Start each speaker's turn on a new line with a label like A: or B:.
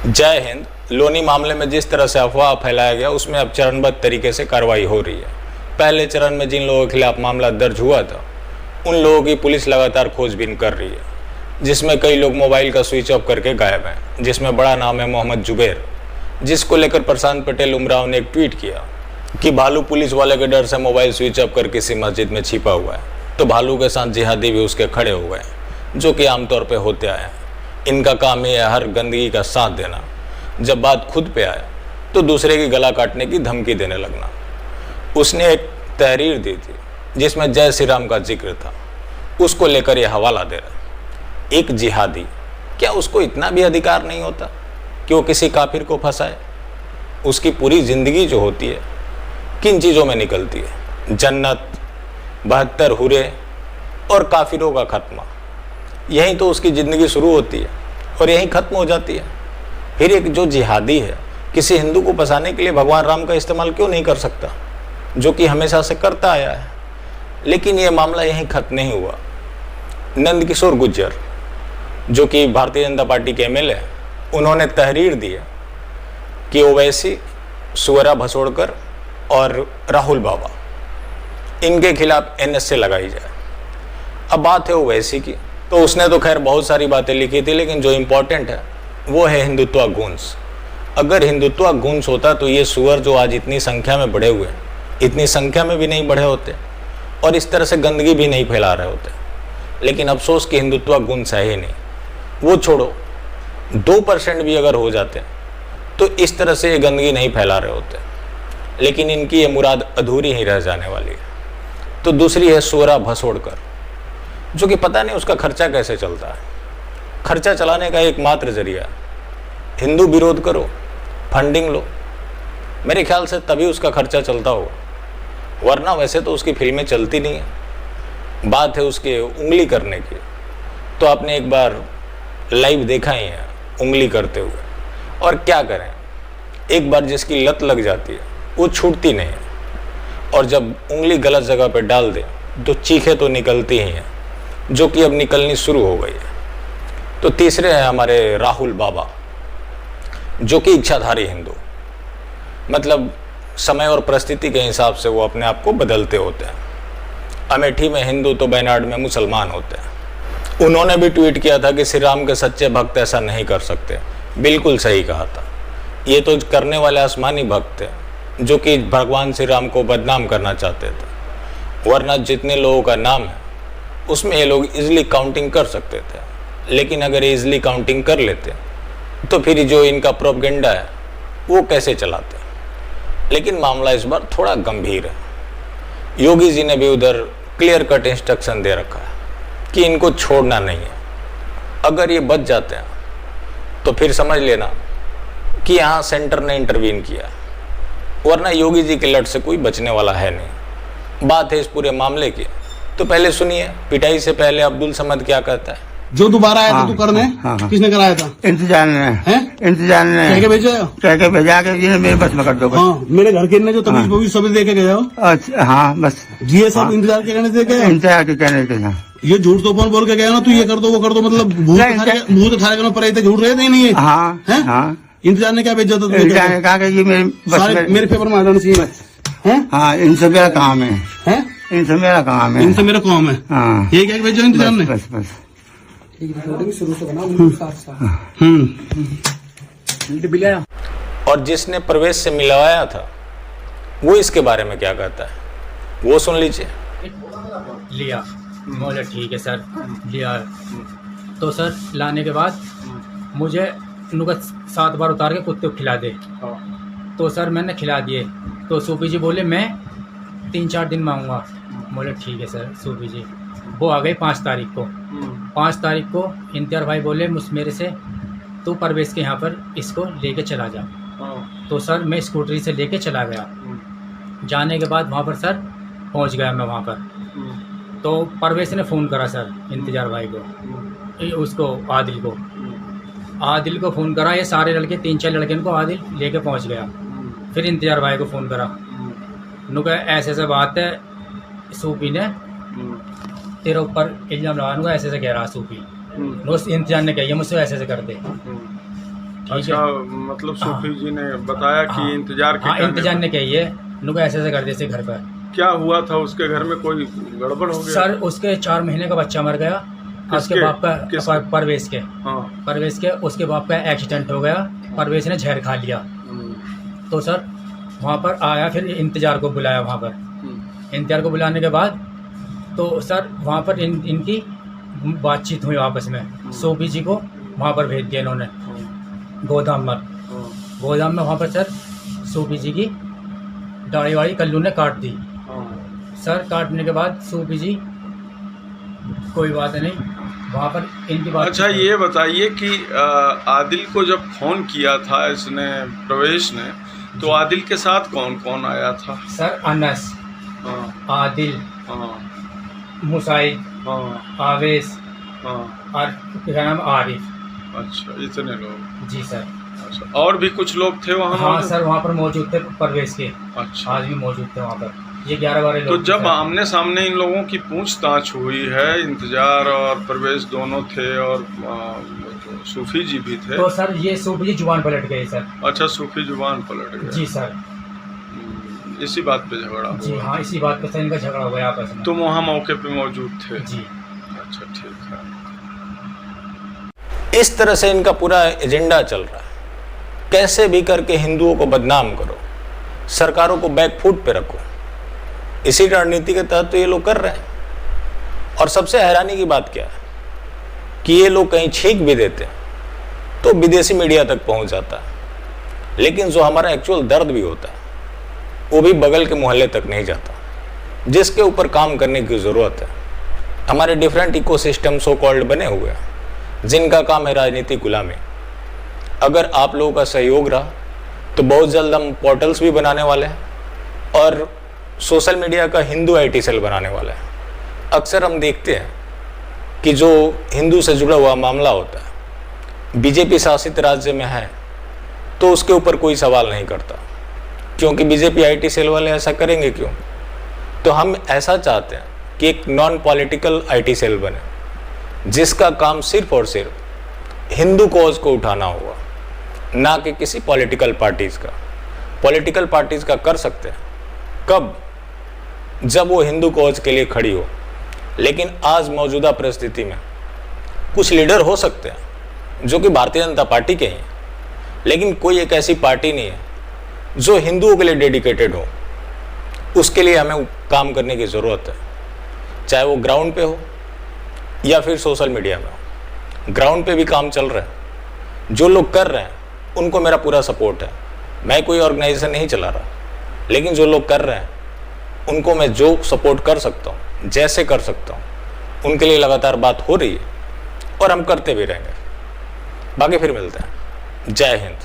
A: जय हिंद। लोनी मामले में जिस तरह से अफवाह फैलाया गया उसमें अब चरणबद्ध तरीके से कार्रवाई हो रही है। पहले चरण में जिन लोगों के खिलाफ मामला दर्ज हुआ था उन लोगों की पुलिस लगातार खोजबीन कर रही है, जिसमें कई लोग मोबाइल का स्विच ऑफ करके गायब हैं, जिसमें बड़ा नाम है मोहम्मद जुबैर, जिसको लेकर प्रशांत पटेल उमराव ने एक ट्वीट किया कि भालू पुलिस वाले के डर से मोबाइल स्विच ऑफ कर किसी मस्जिद में छिपा हुआ है, तो भालू के साथ जिहादी भी उसके खड़े हो गए, जो कि आमतौर पर होते आए हैं। इनका काम है हर गंदगी का साथ देना। जब बात खुद पे आया तो दूसरे की गला काटने की धमकी देने लगना। उसने एक तहरीर दी थी जिसमें जय श्री राम का जिक्र था, उसको लेकर यह हवाला दे रहा। एक जिहादी, क्या उसको इतना भी अधिकार नहीं होता कि वो किसी काफिर को फंसाए? उसकी पूरी जिंदगी जो होती है किन चीज़ों में निकलती है? जन्नत, 72 हुरे और काफिरों का खात्मा। यहीं तो उसकी ज़िंदगी शुरू होती है और यहीं ख़त्म हो जाती है। फिर एक जो जिहादी है किसी हिंदू को फंसाने के लिए भगवान राम का इस्तेमाल क्यों नहीं कर सकता, जो कि हमेशा से करता आया है? लेकिन ये मामला यहीं ख़त्म नहीं हुआ। नंदकिशोर गुर्जर, जो कि भारतीय जनता पार्टी के एमएलए, उन्होंने तहरीर दी है कि ओवैसी, सुअरा भसोड़कर और राहुल बाबा, इनके खिलाफ एनएसए लगाई जाए। अब बात है ओवैसी की, तो उसने तो खैर बहुत सारी बातें लिखी थी, लेकिन जो इम्पोर्टेंट है वो है हिंदुत्व गुन्स। अगर हिंदुत्व गुन्स होता तो ये सुअर जो आज इतनी संख्या में बढ़े हुए हैं, इतनी संख्या में भी नहीं बढ़े होते और इस तरह से गंदगी भी नहीं फैला रहे होते। लेकिन अफसोस कि हिंदुत्व गुन्स है ही नहीं। वो छोड़ो, 2% भी अगर हो जाते तो इस तरह से ये गंदगी नहीं फैला रहे होते। लेकिन इनकी ये मुराद अधूरी ही रह जाने वाली है। तो दूसरी है सुअरा भसोड़कर, जो कि पता नहीं उसका खर्चा कैसे चलता है। खर्चा चलाने का एकमात्र जरिया हिंदू विरोध करो, फंडिंग लो। मेरे ख्याल से तभी उसका खर्चा चलता होगा, वरना वैसे तो उसकी फिल्में चलती नहीं है। बात है उसके उंगली करने की, तो आपने एक बार लाइव देखा ही है उंगली करते हुए। और क्या करें, एक बार जिसकी लत लग जाती है वो छूटती नहीं है, और जब उंगली गलत जगह पर डाल दे तो चीखें तो निकलती ही हैं, जो कि अब निकलनी शुरू हो गई है। तो तीसरे हैं हमारे राहुल बाबा, जो कि इच्छाधारी हिंदू, मतलब समय और परिस्थिति के हिसाब से वो अपने आप को बदलते होते हैं। अमेठी में हिंदू तो बेनाड में मुसलमान होते हैं। उन्होंने भी ट्वीट किया था कि श्री राम के सच्चे भक्त ऐसा नहीं कर सकते। बिल्कुल सही कहा था। ये तो करने वाले आसमानी भक्त थे, जो कि भगवान श्री राम को बदनाम करना चाहते थे। वरना जितने लोगों का नाम है उसमें ये लोग इजली काउंटिंग कर सकते थे। लेकिन अगर ये इजली काउंटिंग कर लेते तो फिर जो इनका प्रोपेगेंडा है वो कैसे चलाते? लेकिन मामला इस बार थोड़ा गंभीर है। योगी जी ने भी उधर क्लियर कट इंस्ट्रक्शन दे रखा है कि इनको छोड़ना नहीं है। अगर ये बच जाते हैं तो फिर समझ लेना कि यहाँ सेंटर ने इंटरवीन किया, वरना योगी जी के लट से कोई बचने वाला है नहीं। बात है इस पूरे मामले की, तो पहले सुनिए पिटाई से पहले अब्दुल समद क्या कहता है।
B: जो दोबारा आया था तू करने, किसने कराया था?
C: इंतजार ने
B: कह के भेजा?
C: कह के भेजा के ये मेरे बस में कर दो।
B: हाँ, मेरे घर के ने जो तमीज वो भी सब दे के गए हो।
C: अच्छा, हाँ बस
B: ये सब इंतजार के कहने से गए?
C: इंतजार के कहने से।
B: ये झूठ तो बोल के गया ना, तू ये कर दो वो कर दो, मतलब भूत थारे के पर झूठ रहे थे नहीं?
C: हाँ,
B: इंतजार ने क्या भेजा था?
C: कहा कि ये
B: मेरे पेपर में आ जाना चाहिए।
C: हाँ, इनसे मेरा काम है, इनसे मेरा काम है,
B: इनसे मेरा काम है।
C: हाँ,
B: ये क्या भेजा इंतजार ने?
C: बस
B: शुरू से बना।
A: और जिसने प्रवेश से मिलवाया था वो इसके बारे में क्या कहता है, वो सुन लीजिए।
D: लिया, बोले ठीक है सर, लिया। तो सर लाने के बाद मुझे उनका 7 बार उतार के कुत्ते को खिला दे। तो सर मैंने खिला दिए। तो सूफी जी बोले मैं 3-4 दिन में आऊँगा। बोले ठीक है सर सूफी जी। वो आ गई 5 तारीख को। 5 तारीख को इम्तियार भाई बोले मेरे से तू परवेश के यहाँ पर इसको लेके चला जा। तो सर मैं स्कूटरी से लेके चला गया। जाने के बाद वहाँ पर सर पहुँच गया मैं वहाँ पर। तो परवेश ने फ़ोन करा सर इम्तियार भाई को, उसको आदिल को फ़ोन करा। ये सारे लड़के 3-4 लड़के इनको आदिल लेके पहुँच गया। फिर इम्तियार भाई को फ़ोन करा, उनका ऐसे बात है सूफी ने तेरे ऊपर इल्ज़ाम लगाने को ऐसे कह रहा सूफी। इंतजार ने कही मुझसे ऐसे कर दे।
E: अच्छा, मतलब सूफी जी ने बताया कि
D: हाँ।
E: इंतजार के
D: हाँ,
E: कहने
D: इंतजार
E: पर।
D: ने कहिए नुको ऐसे कर जैसे घर पर।
E: क्या हुआ था उसके घर में, कोई गड़बड़ हो गया?
D: सर उसके 4 महीने का बच्चा मर गया। उसके बाप का
E: किसके?
D: परवेश के
E: हाँ।
D: परवेश के उसके बाप का एक्सीडेंट हो गया। परवेश ने जहर खा लिया। तो सर वहाँ पर आया, फिर इंतजार को बुलाया वहाँ पर। इंतजार को बुलाने के बाद तो सर वहाँ पर इनकी बातचीत हुई आपस में। सूफी जी को वहाँ पर भेज दिया इन्होंने गोदाम में। वहाँ पर सर सूफी जी की दाढ़ी वाड़ी कल्लू ने काट दी। सर काटने के बाद सूफी जी कोई बात नहीं, वहाँ पर इनकी बात।
E: अच्छा, ये बताइए कि आदिल को जब फोन किया था इसने, प्रवेश ने, तो आदिल के साथ कौन कौन आया था?
D: सर अनस,
E: हाँ,
D: आदिल,
E: हाँ,
D: मुसाइद,
E: हाँ,
D: आवेश
E: हाँ।
D: और क्या नाम आरिफ।
E: अच्छा, इतने लोग।
D: जी सर।
E: अच्छा, और भी कुछ लोग थे वहाँ?
D: हाँ सर, वहाँ पर मौजूद थे परवेश के।
E: अच्छा,
D: आज भी मौजूद थे वहाँ पर। ये 11-12
E: तो
D: लोग।
E: जब आमने सामने इन लोगों की पूछताछ हुई है, इंतजार और प्रवेश दोनों थे और सूफी जी भी थे।
D: तो सर ये सूफी जी जुबान पलट गए सर।
E: अच्छा, सूफी जुबान पलट गए।
D: जी सर।
E: इसी बात पे झगड़ा हुआ?
D: जी हाँ, इसी बात पे सर इनका झगड़ा हो गया आपस में।
E: तुम वहाँ मौके पे मौजूद थे?
D: जी।
E: अच्छा, ठीक है।
A: इस तरह से इनका पूरा एजेंडा चल रहा है, कैसे भी करके हिंदुओं को बदनाम करो, सरकारों को बैकफुट पे रखो। इसी रणनीति के तहत तो ये लोग कर रहे हैं। और सबसे हैरानी की बात क्या है कि ये लोग कहीं छींक भी देते हैं तो विदेशी मीडिया तक पहुंच जाता है, लेकिन जो हमारा एक्चुअल दर्द भी होता है वो भी बगल के मोहल्ले तक नहीं जाता, जिसके ऊपर काम करने की ज़रूरत है। हमारे डिफरेंट इकोसिस्टम सो कॉल्ड बने हुए हैं जिनका काम है राजनीतिक गुलामी। अगर आप लोगों का सहयोग रहा तो बहुत जल्द हम पोर्टल्स भी बनाने वाले हैं और सोशल मीडिया का हिंदू IT सेल बनाने वाला है। अक्सर हम देखते हैं कि जो हिंदू से जुड़ा हुआ मामला होता है, बीजेपी शासित राज्य में है तो उसके ऊपर कोई सवाल नहीं करता, क्योंकि बीजेपी IT सेल वाले ऐसा करेंगे क्यों? तो हम ऐसा चाहते हैं कि एक नॉन पॉलिटिकल IT सेल बने जिसका काम सिर्फ और सिर्फ हिंदू कॉज को उठाना होगा, ना कि किसी पॉलिटिकल पार्टीज़ का। पॉलिटिकल पार्टीज़ का कर सकते हैं कब? जब वो हिंदू कॉज के लिए खड़ी हो। लेकिन आज मौजूदा परिस्थिति में कुछ लीडर हो सकते हैं जो कि भारतीय जनता पार्टी के हैं, लेकिन कोई एक ऐसी पार्टी नहीं है जो हिंदुओं के लिए डेडिकेटेड हो। उसके लिए हमें काम करने की ज़रूरत है, चाहे वो ग्राउंड पे हो या फिर सोशल मीडिया में हो। ग्राउंड पे भी काम चल रहा है, जो लोग कर रहे हैं उनको मेरा पूरा सपोर्ट है। मैं कोई ऑर्गेनाइजेशन नहीं चला रहा, लेकिन जो लोग कर रहे हैं उनको मैं जो सपोर्ट कर सकता हूँ, जैसे कर सकता हूँ, उनके लिए लगातार बात हो रही है और हम करते भी रहेंगे। बाकी फिर मिलते हैं। जय हिंद।